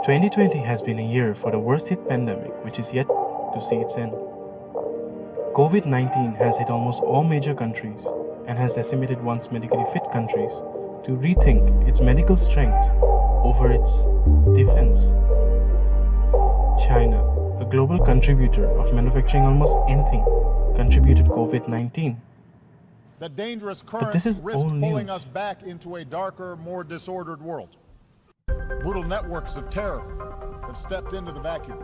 2020 has been a year for the worst hit pandemic which is yet to see its end. COVID-19 has hit almost all major countries and has decimated once medically fit countries to rethink its medical strength over its defense. China, a global contributor of manufacturing almost anything, contributed COVID-19. That dangerous But current this is risks old pulling news. us back into a darker, more disordered world. Brutal networks of terror have stepped into the vacuum.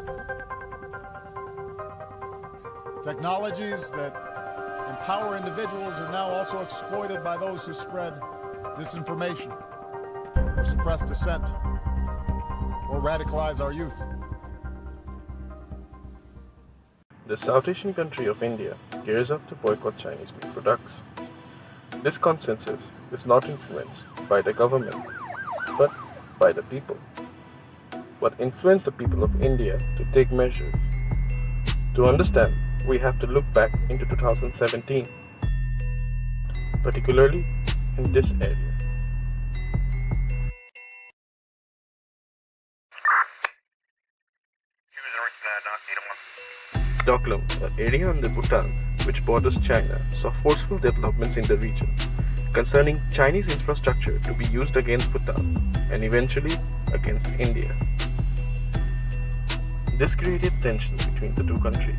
Technologies that empower individuals are now also exploited by those who spread disinformation, or suppress dissent, or radicalize our youth. The South Asian country of India gears up to boycott Chinese-made products. This consensus is not influenced by the government, but by the people. What influenced the people of India to take measures? To understand, we have to look back into 2017, particularly in this area. Doklam, an area under Bhutan which borders China, saw forceful developments in the region concerning Chinese infrastructure to be used against Bhutan and eventually against India. This created tension between the two countries.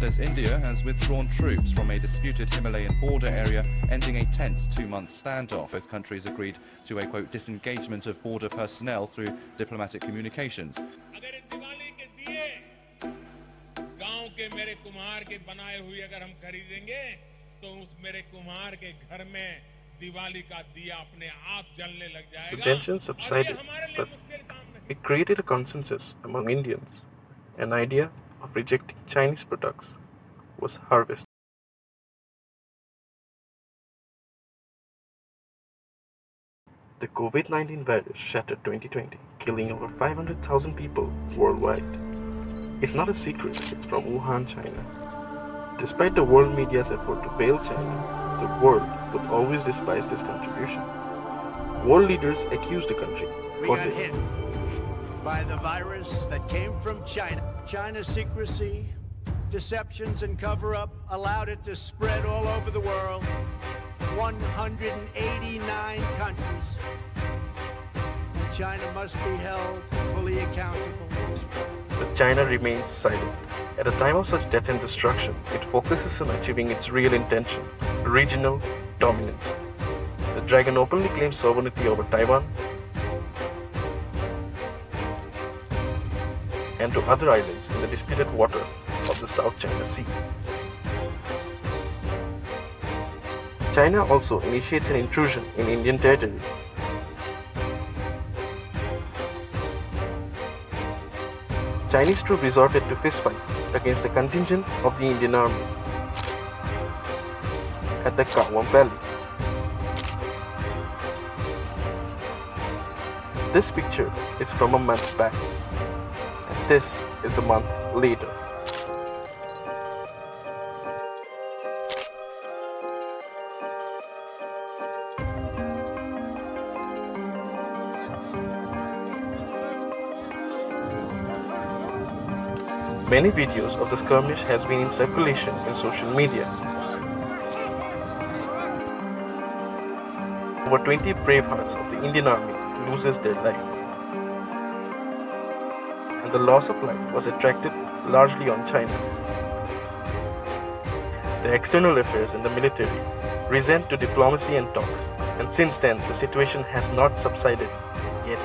As India has withdrawn troops from a disputed Himalayan border area, ending a tense 2-month standoff. Both countries agreed to a, quote, disengagement of border personnel through diplomatic communications. The tension subsided, but it created a consensus among Indians. An idea of rejecting Chinese products was harvested. The COVID-19 virus shattered 2020, killing over 500,000 people worldwide. It's not a secret it's from Wuhan, China. Despite the world media's effort to bail China, the world would always despise this contribution. World leaders accused the country for this. hit by the virus that came from China. China's secrecy, deceptions, and cover-up allowed it to spread all over the world. 189 countries. China must be held fully accountable. But China remains silent. At a time of such death and destruction, it focuses on achieving its real intention, regional dominance. The dragon openly claims sovereignty over Taiwan and to other islands in the disputed water of the South China Sea. China also initiates an intrusion in Indian territory. Chinese troops resorted to fistfight against a contingent of the Indian army at the Kawam Valley. This picture is from a month back, and this is a month later. Many videos of the skirmish has been in circulation in social media. Over 20 brave hearts of the Indian Army loses their life. And the loss of life was attracted largely on China. The external affairs and the military resent to diplomacy and talks, and since then the situation has not subsided yet.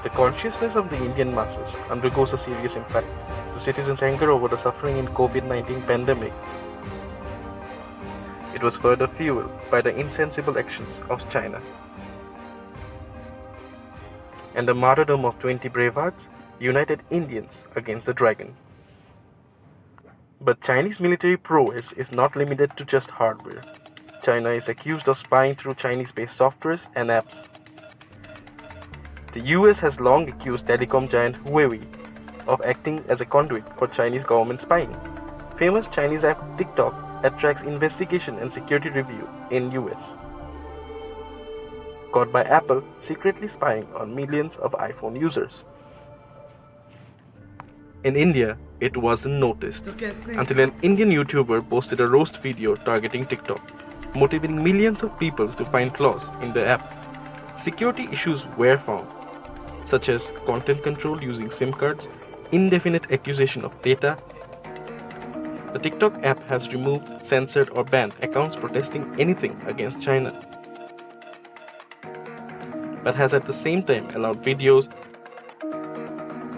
The consciousness of the Indian masses undergoes a serious impact. The citizens' anger over the suffering in COVID-19 pandemic. It was further fueled by the insensible actions of China. And the martyrdom of 20 brave hearts united Indians against the dragon. But Chinese military prowess is not limited to just hardware. China is accused of spying through Chinese-based softwares and apps. The US has long accused telecom giant Huawei of acting as a conduit for Chinese government spying. Famous Chinese app TikTok attracts investigation and security review in US. Caught by Apple secretly spying on millions of iPhone users. In India, it wasn't noticed until an Indian YouTuber posted a roast video targeting TikTok, motivating millions of people to find flaws in the app. Security issues were found, such as content control using SIM cards, indefinite accusation of data. The TikTok app has removed, censored, or banned accounts protesting anything against China, but has at the same time allowed videos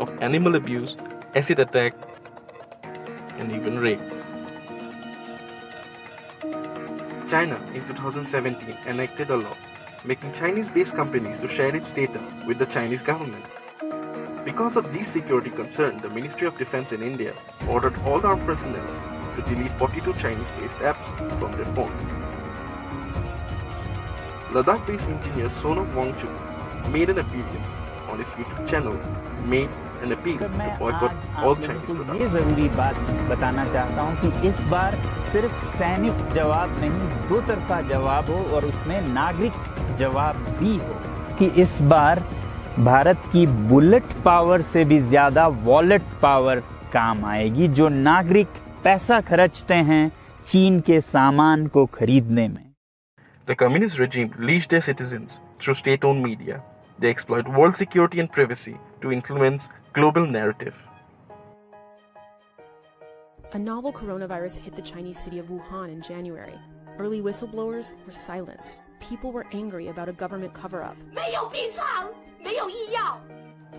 of animal abuse, acid attack, and even rape. China in 2017 enacted a law making Chinese-based companies to share its data with the Chinese government. Because of these security concerns, the Ministry of Defense in India ordered all armed personnel to delete 42 Chinese-based apps from their phones. Ladakh-based engineer Sonam Wangchuk made an appearance on his YouTube channel, made an appeal to boycott all Chinese products. ये जरूरी बात बताना चाहता हूँ कि इस बार सिर्फ सैनिक जवाब नहीं, दो तरफा जवाब हो और उसमें नागरिक जवाब भी हो कि इस बार भारत की बुलेट पावर से भी ज्यादा वॉलेट पावर काम आएगी, जो नागरिक पैसा खर्चते हैं चीन के सामान को खरीदने में. The communist regime leashed their citizens through state-owned media. They exploit world security and privacy to influence global narrative. A novel coronavirus hit the Chinese city of Wuhan in January. Early whistleblowers were silenced. People were angry about a government cover-up.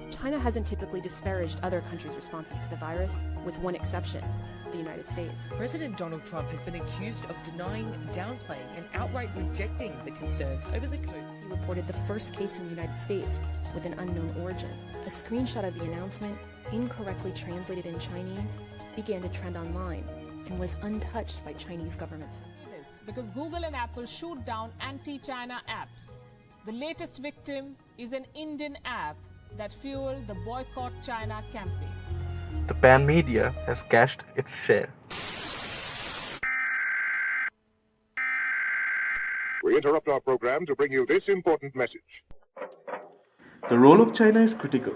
China hasn't typically disparaged other countries' responses to the virus, with one exception, the United States. President Donald Trump has been accused of denying, downplaying, and outright rejecting the concerns over the COVID. He reported the first case in the United States with an unknown origin. A screenshot of the announcement, incorrectly translated in Chinese, began to trend online and was untouched by Chinese governments. Because Google and Apple shoot down anti-China apps. The latest victim is an Indian app that fueled the Boycott China campaign. The pan media has cashed its share. We interrupt our program to bring you this important message. The role of China is critical.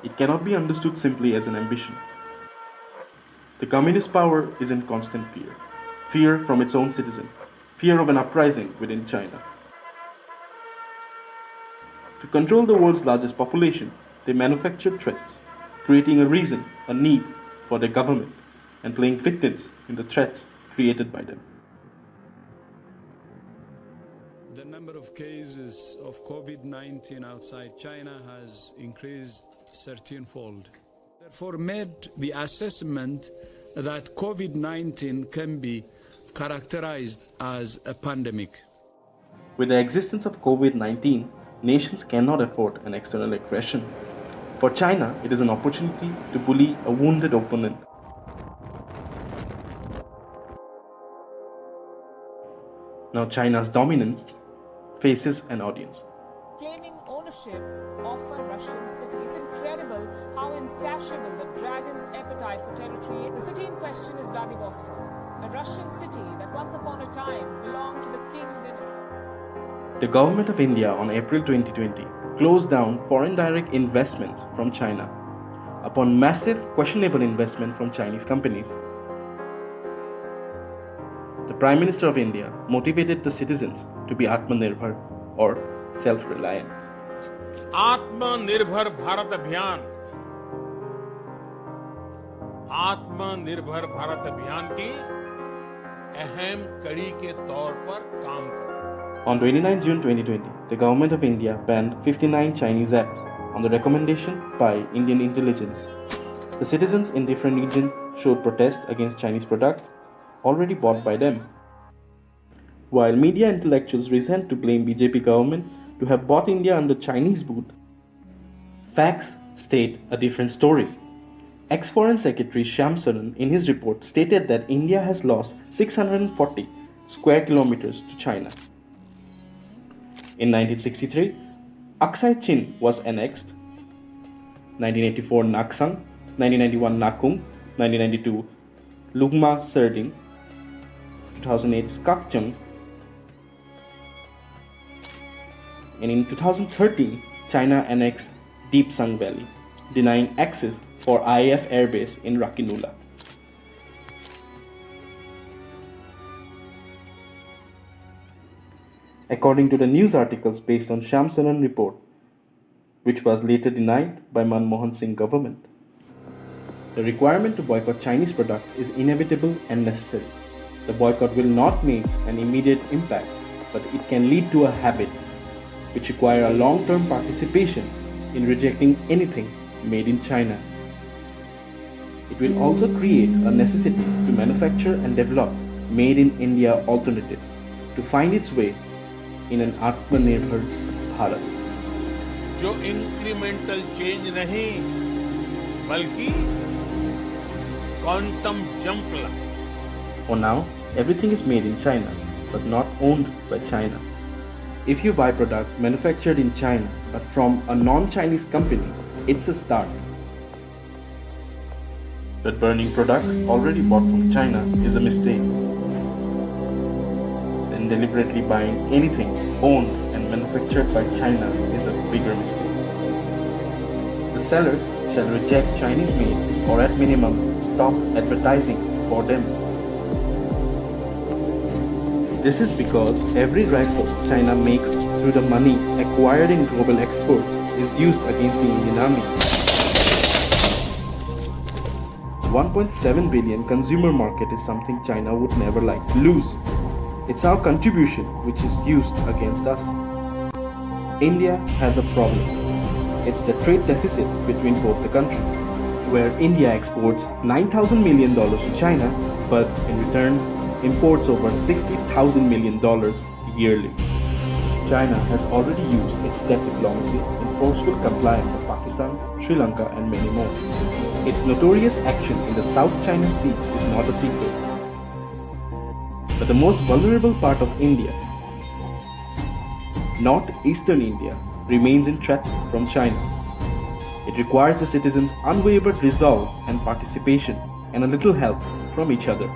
It cannot be understood simply as an ambition. The communist power is in constant fear. Fear from its own citizen. Fear of an uprising within China. To control the world's largest population, they manufacture threats, creating a reason, a need for their government, and playing victims in the threats created by them. The number of cases of COVID-19 outside China has increased 13-fold. Therefore, made the assessment that COVID-19 can be characterized as a pandemic. With the existence of COVID-19, nations cannot afford an external aggression. For China, it is an opportunity to bully a wounded opponent. Now China's dominance faces an audience. Claiming ownership of a Russian city. It's incredible how insatiable the dragon's appetite for territory. The city in question is Vladivostok, a Russian city that once upon a time belonged to the King dynasty. The government of India on April 2020 closed down foreign direct investments from China upon massive questionable investment from Chinese companies. The Prime Minister of India motivated the citizens to be Atmanirbhar or self-reliant. आत्मनिर्भर भारत अभियान आत्मनिर्भर भारत अभियान की अहम कड़ी के तौर पर काम करें. On 29 June 2020, the government of India banned 59 Chinese apps on the recommendation by Indian intelligence. The citizens in different regions showed protest against Chinese products already bought by them. While media intellectuals resent to blame BJP government to have bought India under Chinese boot, facts state a different story. Ex-Foreign Secretary Shyam Saran in his report stated that India has lost 640 square kilometers to China. In 1963, Aksai Chin was annexed. 1984 Naksang, 1991 Nakung, 1992 Lugma Serding. 2008 Skakchung, and in 2013 China annexed Deep Sung Valley, denying access for IAF airbase in Rakinula. According to the news articles based on Shamsaran report, which was later denied by Manmohan Singh government, the requirement to boycott Chinese product is inevitable and necessary. The boycott will not make an immediate impact, but it can lead to a habit, which require a long-term participation in rejecting anything made in China. It will also create a necessity to manufacture and develop made in India alternatives to find its way in an Atmanirbhar Bharat. जो incremental change नहीं बल्कि quantum jump ला. For now, everything is made in China, but not owned by China. If you buy product manufactured in China, but from a non-Chinese company, it's a start. But burning products already bought from China is a mistake. Then deliberately buying anything owned and manufactured by China is a bigger mistake. The sellers shall reject Chinese made or at minimum stop advertising for them. This is because every rifle China makes through the money acquired in global exports is used against the Indian army. 1.7 billion consumer market is something China would never like to lose. It's our contribution which is used against us. India has a problem. It's the trade deficit between both the countries, where India exports $9,000 million to China, but in return imports over $60,000 million yearly. China has already used its debt diplomacy in forceful compliance of Pakistan, Sri Lanka and many more. Its notorious action in the South China Sea is not a secret. But the most vulnerable part of India, northeastern India, remains in threat from China. It requires the citizens' unwavered resolve and participation and a little help from each other.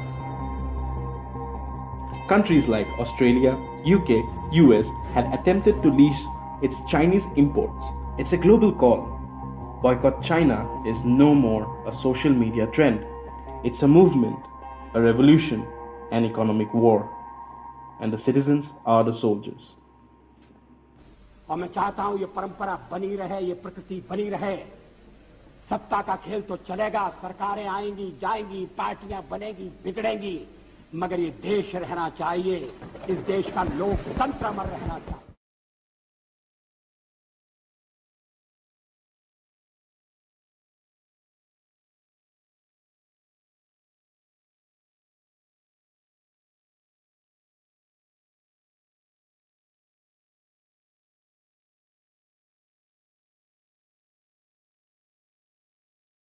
Countries like Australia, UK, US had attempted to leash its Chinese imports. It's a global call. Boycott China is no more a social media trend. It's a movement, a revolution, an economic war. And the citizens are the soldiers. और मैं चाहता हूं ये परंपरा बनी रहे, ये प्रकृति बनी रहे. सत्ता का खेल तो चलेगा, सरकारें आएंगी जाएंगी, पार्टियां बनेगी बिगड़ेंगी, मगर ये देश रहना चाहिए, इस देश का लोकतंत्र अमर रहना चाहिए.